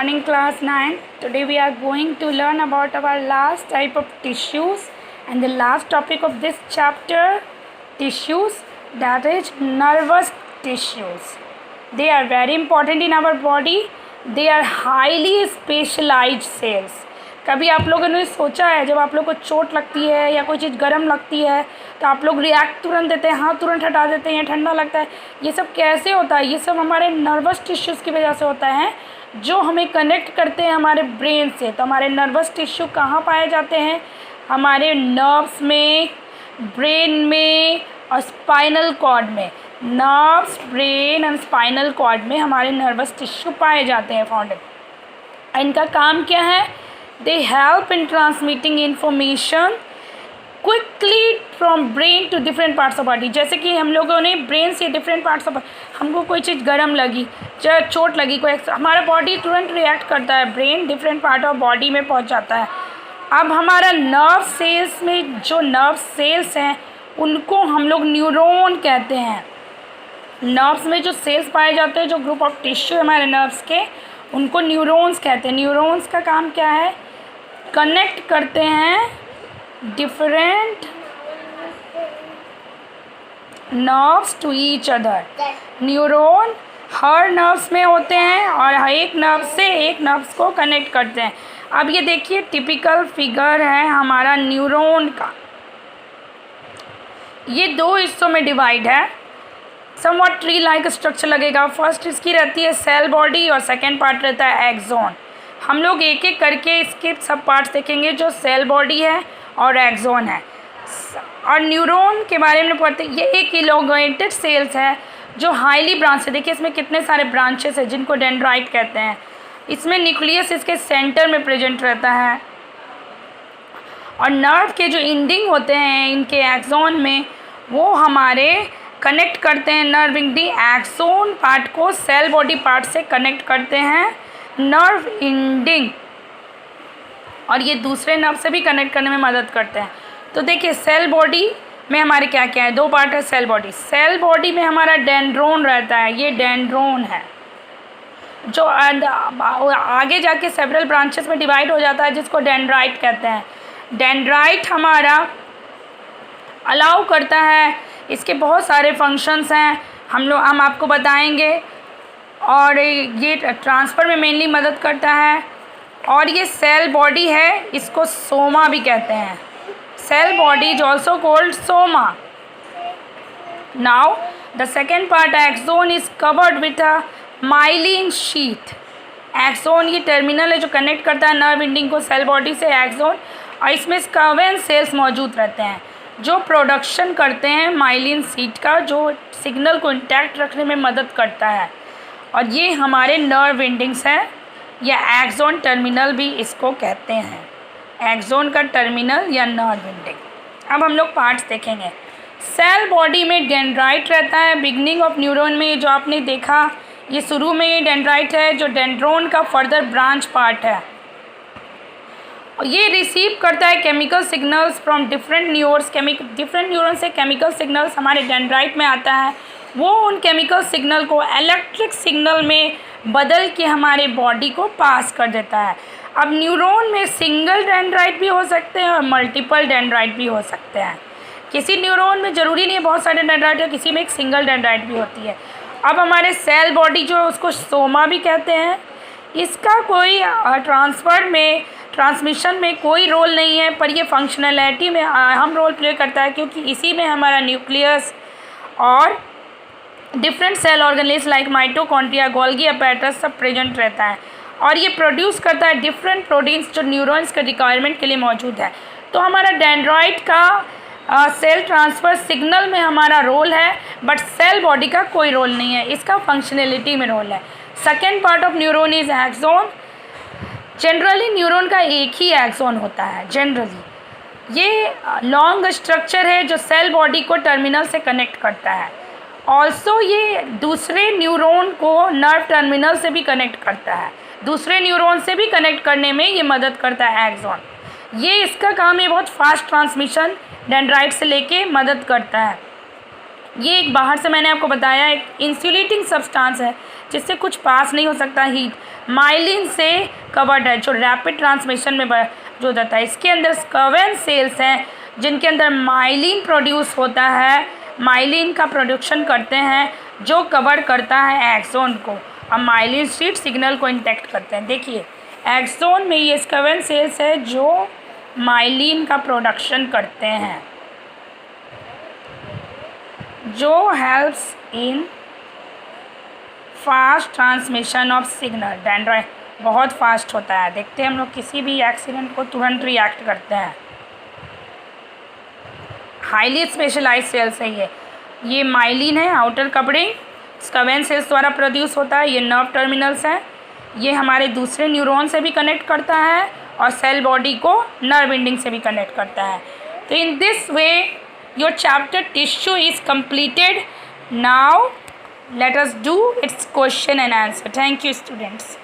Morning class 9. Today we are going to learn about our last type of tissues and the last topic of this chapter, tissues, that is nervous tissues. They are very important in our body. They are highly specialized cells. कभी आप लोगों ने सोचा है जब आप लोग को चोट लगती है या कोई चीज़ गर्म लगती है तो आप लोग रिएक्ट तुरंत देते हैं, हाथ तुरंत हटा देते हैं, ठंडा लगता है, ये सब कैसे होता है? ये सब हमारे नर्वस टिश्यूज़ की वजह से होता है जो हमें कनेक्ट करते हैं हमारे ब्रेन से। तो हमारे नर्वस टिश्यू कहाँ पाए जाते हैं? हमारे नर्व्स में, ब्रेन में और स्पाइनल कॉर्ड में। Nerves, brain and spinal cord में हमारे नर्वस टिश्यू पाए जाते हैं फाउंडेड। इनका काम क्या है? They help in transmitting information quickly from brain to different parts of body. जैसे कि हम लोगों ने ब्रेन से डिफरेंट पार्ट्स ऑफ, हमको कोई चीज़ गर्म लगी, चाहे चोट लगी, कोई हमारा बॉडी तुरंत रिएक्ट करता है, brain different part of body में पहुंच जाता है। अब हमारा नर्व सेल्स में जो नर्व सेल्स हैं उनको हम लोग न्यूरॉन कहते हैं। नर्व्स में जो सेल्स पाए जाते हैं, जो ग्रुप ऑफ टिश्यू है हमारे नर्व्स के, उनको न्यूरॉन्स कहते हैं। न्यूरॉन्स का काम क्या है? कनेक्ट करते हैं different nerves to each other. Neuron हर नर्व्स में होते हैं और एक नर्व से एक नर्व्स को कनेक्ट करते हैं। अब ये देखिए टिपिकल फिगर है हमारा न्यूरॉन का। ये दो हिस्सों में डिवाइड है, समवॉट ट्री लाइक स्ट्रक्चर लगेगा। फर्स्ट इसकी रहती है सेल बॉडी और सेकेंड पार्ट रहता है एक्सॉन। हम लोग एक एक करके इसके सब पार्ट्स देखेंगे, जो सेल बॉडी है और एक्सॉन है। और न्यूरॉन के बारे में पढ़ते हैं। ये एक इलोंगेटेड सेल्स है जो हाईली ब्रांच है। देखिए इसमें कितने सारे ब्रांचेस हैं जिनको डेंड्राइट कहते हैं। इसमें न्यूक्लियस इसके सेंटर में प्रेजेंट रहता है और नर्व के जो एंडिंग होते हैं इनके एक्सॉन में, वो हमारे कनेक्ट करते हैं नर्व एंडिंग। एक्सॉन पार्ट को सेल बॉडी पार्ट से कनेक्ट करते हैं नर्व एंडिंग, और ये दूसरे नर्व से भी कनेक्ट करने में मदद करते हैं। तो देखिए सेल बॉडी में हमारे क्या क्या है? दो पार्ट है सेल बॉडी। सेल बॉडी में हमारा डेंड्रोन रहता है, ये डेंड्रोन है जो आगे जाके सेवरल ब्रांचेस में डिवाइड हो जाता है, जिसको डेंड्राइट कहते हैं। डेंड्राइट हमारा अलाउ करता है, इसके बहुत सारे फंक्शंस हैं, हम आपको बताएंगे। और ये ट्रांसफ़र में मेनली मदद करता है। और ये सेल बॉडी है, इसको सोमा भी कहते हैं। Cell body is also called soma. Now the second part axon is covered with a myelin sheath. Axon ये टर्मिनल है जो कनेक्ट करता है नर्व एंडिंग को सेल बॉडी से एक्सोन, और इसमें स्कवेन सेल्स मौजूद रहते हैं जो प्रोडक्शन करते हैं माइलिन शीट का, जो सिग्नल को इंटैक्ट रखने में मदद करता है। और ये हमारे नर्व एंडिंग्स हैं, या एक्सोन टर्मिनल भी इसको कहते हैं। एक्सोन का टर्मिनल या नर्व एंडिंग। अब हम लोग पार्ट्स देखेंगे। सेल बॉडी में डेंड्राइट रहता है। बिगनिंग ऑफ न्यूरॉन में जो आपने देखा, ये शुरू में ये डेंड्राइट है जो डेंड्रोन का फर्दर ब्रांच पार्ट है। ये रिसीव करता है chemical signals from different neurons. Different neuron से केमिकल सिग्नल्स हमारे डेंड्राइट में आता है। वो उन केमिकल सिग्नल को इलेक्ट्रिक सिग्नल में बदल के हमारे बॉडी को पास कर देता है। अब न्यूरॉन में सिंगल डेंड्राइट भी हो सकते हैं और मल्टीपल डेंड्राइट भी हो सकते हैं। किसी न्यूरॉन में ज़रूरी नहीं है बहुत सारे डेंड्राइट है, किसी में एक सिंगल डेंड्राइट भी होती है। अब हमारे सेल बॉडी जो उसको सोमा भी कहते हैं, इसका कोई ट्रांसमिशन में कोई रोल नहीं है, पर ये फंक्शनैलिटी में अहम रोल प्ले करता है, क्योंकि इसी में हमारा न्यूक्लियस और different cell organelles like mitochondria, Golgi apparatus सब प्रेजेंट रहता है। और ये प्रोड्यूस करता है डिफरेंट प्रोटीन्स जो न्यूरॉन्स के रिक्वायरमेंट के लिए मौजूद है। तो हमारा डेंड्राइट का सेल ट्रांसफ़र सिग्नल में हमारा रोल है, बट सेल बॉडी का कोई रोल नहीं है, इसका फंक्शनैलिटी में रोल है। Second part of neuron is axon. Generally neuron का एक ही एक्सोन होता है। जनरली ये लॉन्ग स्ट्रक्चर है जो सेल बॉडी को टर्मिनल से कनेक्ट करता है। ऑल्सो ये दूसरे न्यूरॉन को नर्व टर्मिनल से भी कनेक्ट करता है, दूसरे न्यूरॉन से भी कनेक्ट करने में ये मदद करता है एक्सॉन। ये इसका काम है बहुत फास्ट ट्रांसमिशन डेंड्राइट से लेके मदद करता है। ये एक बाहर से मैंने आपको बताया एक इंसुलेटिंग सब्सटेंस है जिससे कुछ पास नहीं हो सकता हीट। माइलिन से कवर्ड है जो रैपिड ट्रांसमिशन में जो जाता है। इसके अंदर स्क्वेंस सेल्स हैं जिनके अंदर माइलिन प्रोड्यूस होता है, माइलिन का प्रोडक्शन करते हैं जो कवर करता है एक्सोन को। अब माइलिन शीट सिग्नल को इंटैक्ट करते हैं। देखिए एक्सोन में ये स्क्वेंस सेल्स है जो माइलिन का प्रोडक्शन करते हैं जो helps in fast transmission of signal. Dendrite बहुत फास्ट होता है, देखते हैं हम लोग किसी भी एक्सीडेंट को तुरंत रिएक्ट करते हैं। हाईली स्पेशलाइज सेल्स है ये माइलिन है, आउटर कवरिंग स्क्वेंस सेल्स द्वारा प्रोड्यूस होता है। ये नर्व टर्मिनल्स हैं, ये हमारे दूसरे न्यूरॉन से भी कनेक्ट करता है और सेल बॉडी को नर्व एंडिंग से भी कनेक्ट करता है। तो in this way your chapter tissue is completed. Now let us do its question and answer. Thank you students.